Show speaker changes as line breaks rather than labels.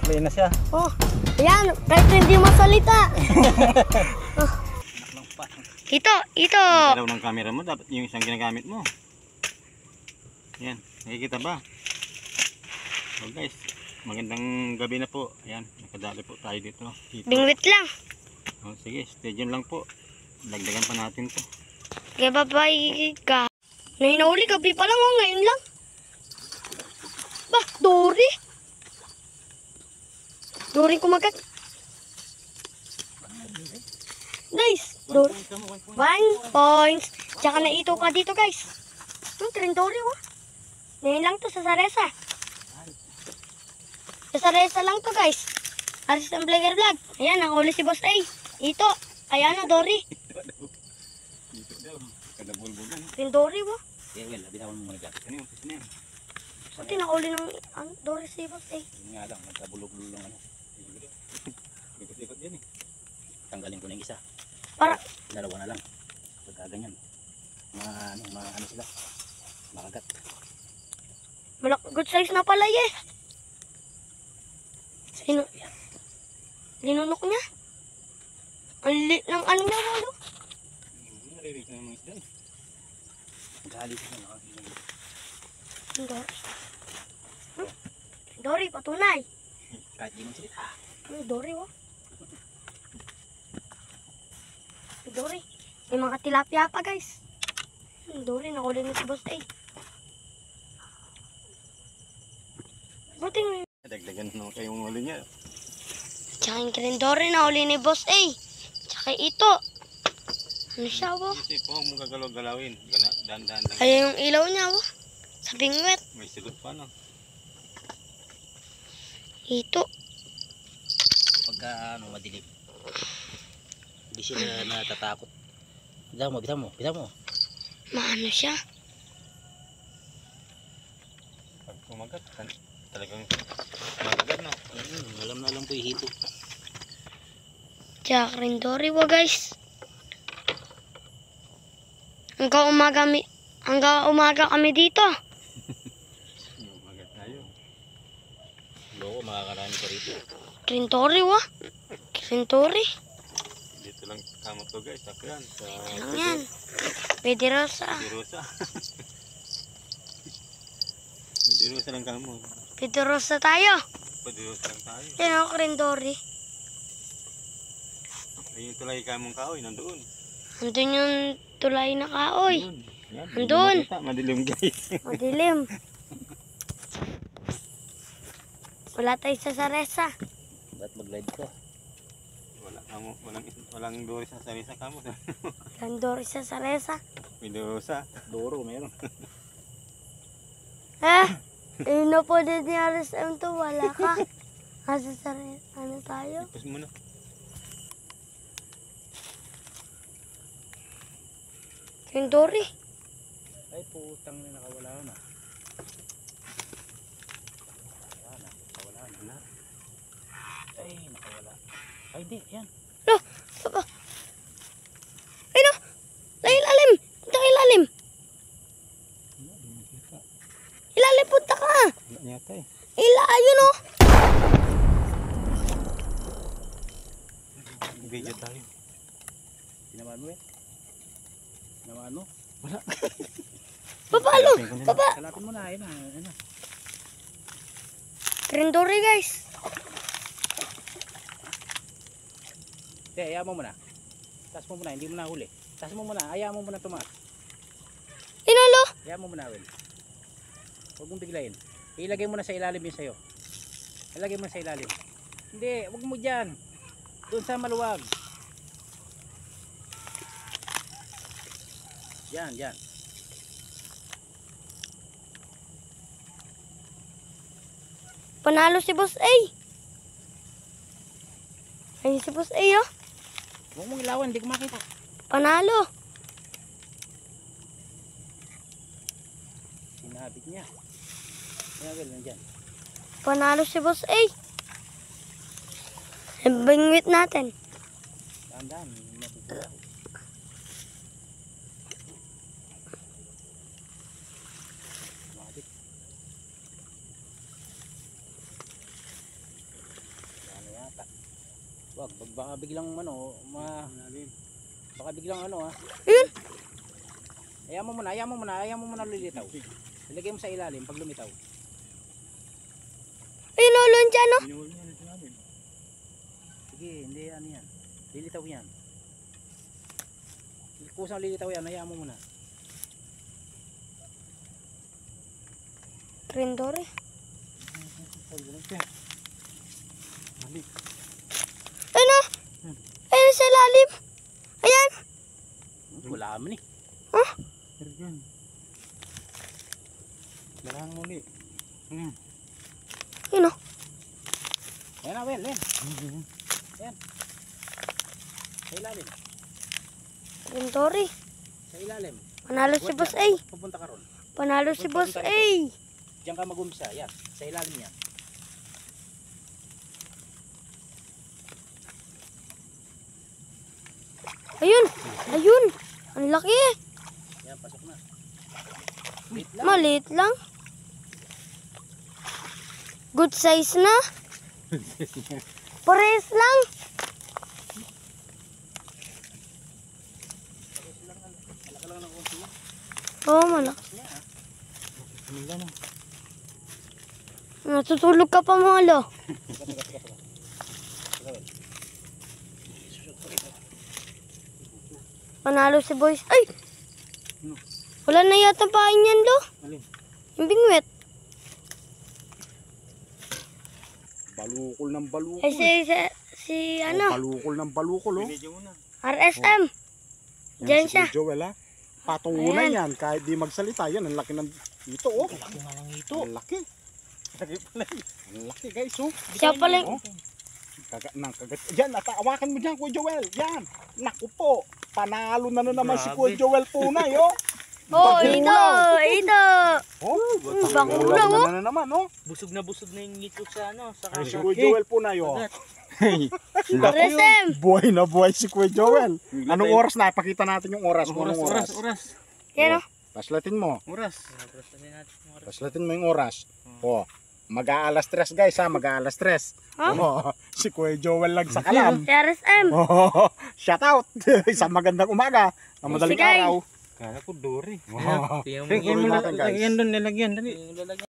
Play na siya.
Oh, ayan, kahit hindi masalita. Ito.
Ang dalaw ng camera mo, dapat yung isang ginagamit mo. Yan, nakikita ba? So guys, magandang gabi na po. Ayan, nakadali po tayo dito.
Bingwit lang.
Oh, sige, stay dyan lang po. Dagdagan pa natin to.
Okay, bye-bye ka. Nahinahuli gabi pa lang, oh, ngayon lang. Bah, Dory. Dory kumagat. Guys, Dory. 1 points. Tsaka na ito pa dito, guys. Trin Dory, oh. Ngayon lang to sa Saresa. Sa Saresa lang to, guys. Aris ng Vlogger Vlog. Ayan, nakahuli si Boss A. Ito. Ayan, oh, Dory. Trin Dory, oh.
Yeah, well, bitawan mo muna dyan. Ano yung sis na yan?
So, tinakuli ng Dory si Boss A.
Yun nga lang, nagkabulog-bulog lang ano. Ikot-ikot yan eh. Tanggalin ko na yung isa.
Para
Dalawa na lang. Pagka ganyan. Mga ano sila. Makagat.
good size na pala eh. Sino? Linunok niya. Ang lit ng ano niya, walo.
Narinig na mga isda eh. Gali ko na
Dory. Dory, patunay.
kahit di mo salita.
Dory, oh. Dory. May mga tilapia pa, guys. Dory, nakuli na si Boss A. Buting.
Dagdagan na kayong huli niya.
Tsaka yung kring Dory, nakuli ni Boss A. Tsaka ito. Ano siya, oh?
Kasi po, huwag mo gagalaw-galawin. Dahan-dahan lang.
Kaya yung ilaw niya, oh. Sa bingwit.
May sigot pa no.
Ito.
Pagka ano, madilim, hindi sila natatakot. Bitaw mo.
Maano siya?
Pag kumagat, talagang magagat no.
Alam na alam po yung hito.
Tsaka rin Dory, oh, guys. Hanggang umaga kami dito.
Kumagat tayo.
Loko, makakarami ka rito.
Krintori, wa? Krintori.
Dito lang kamo to guys, sakyan. Sa
Lang yan. Pedirosa.
Dirusa. Dirusa lang kamo.
Pedirosa tayo.
Dirusa lang tayo.
Yan ako, Krintori.
Ayun tulay kamong kaoy, nandoon.
Andun yung tulay na kaoy.
Yan,
Andun.
Madilim guys.
Madilim. Wala tayo sa Saresa.
Ba't mag-live ka?
Walang Dory sa sarisa kamo.
Walang Dory sa Saresa.
May Dirusa.
Doro, meron.
Yun na po din ni RSM to. Wala ka. Nasa Saresa. Ano tayo?
Ipos mo na.
Krintori.
Ay, putang na nakawala na. Nakawala na. Ay, nakawala. Ay, di, yan.
No, papa. Ay, no. Ilalim. Punta ka ilalim. Ilalim, punta ka.
Wala yata eh.
Ayun, oh.
Video tayo.
Tinamaan mo eh. Tinamaan mo?
Wala.
Papalo. Papa.
Kalapin mo na, ayun na.
Krintori, guys.
Hindi, ayaw mo muna. Taas mo muna, hindi mo na huli. Taas mo muna, ayaw mo muna tumaas.
Inalo.
Ayaw mo muna, Will. Huwag mong biglayin. Ilagay mo na sa ilalim yun sa'yo. Ilagay mo na sa ilalim. Hindi, huwag mo dyan. Doon sa maluwag. Yan.
Panalo si Boss A. Ayun si Boss A, oh.
Huwag mong ilawan, hindi ko makita.
Panalo.
Sinabit niya. Yan, Will, nandyan.
Panalo si Boss A. Bingwit natin.
Dahan-dahan, matutuwa. Wag, baka biglang baka biglang ha.
Ayun.
Ayaw mo muna lilitaw. Ilagay mo sa ilalim pag lumitaw.
Ayun, ulon dyan, no?
Pinuhol niya na sinabi.
Sige, hindi ano yan. Lilitaw yan. Kusang lilitaw yan, hayaan mo muna.
Trendore.
Mali.
Ayun, no? Ayun, sa lalim. Ayan.
Wala man eh.
Ergan. Dalang muli.
Ayun, no?
Ayan na, Wel, Len. Ayan. Sa ilalim.
Trendore.
Sa ilalim.
Panalo si Boss A.
Pupunta ka ron.
Panalo si Boss A.
Diyan ka mag-umpisa. Yan. Sa ilalim yan.
Ayun. Ayun. Ang laki.
Yan, pasok na. Wait lang.
Maliit lang. Good size na. Pares lang.
Malaki lang ng konti yan.
Oo, malaki.
Niya, ha?
Pamilya na.
Natutulog ka pa, mga lo.
Teka, Wel.
Panalo si Boys. Ay! Wala na yata pain yan, lo.
Alin?
Yung bingwit.
Balukol ng balukol.
Ay, si ano,
Balukol ng balukol, oh.
Video mo na.
RSM.
Yan
Diyan
si
siya.
Kuya Joel, ha. Patungunan yan, kahit di magsalita. Yan, ang laki ng ito, oh.
Laki nga ng ito.
Ang laki.
Lagi pala.
Ang laki, guys, oh.
Siya pala.
Oh. Kagat. Yan, hawakan mo dyan, Kuya Joel. Yan. Naku po. Panalo na naman si Kuya Joel Punay, oh.
Oh,
Bagulang.
ito.
Oh,
Bagulang, oh.
na naman, oh.
Busog na ngito sa sa
Si Kuya Joel Punay, oh.
RSM.
Buhay na buhay si Kuya Joel. Anong oras na? Pakita natin yung oras. Kung anong oras.
Oras.
Yan, oh.
Paslatin mo.
Oras.
Paslatin mo yung oras. Oh, mag-aalas 3 guys, ha, mag-aalas 3.
Huh?
Oh, si Kuya Joel lang sa kalam.
Si RSM.
Oh, shout out. Isang magandang umaga. Ang madaling
Sige.
araw.
Kala ko Dory.
Oh.
Tingnan
Tingnan mo
Lagyan mo
natin, guys.
Lagyan doon, nilagyan. Dali.
Lalagyan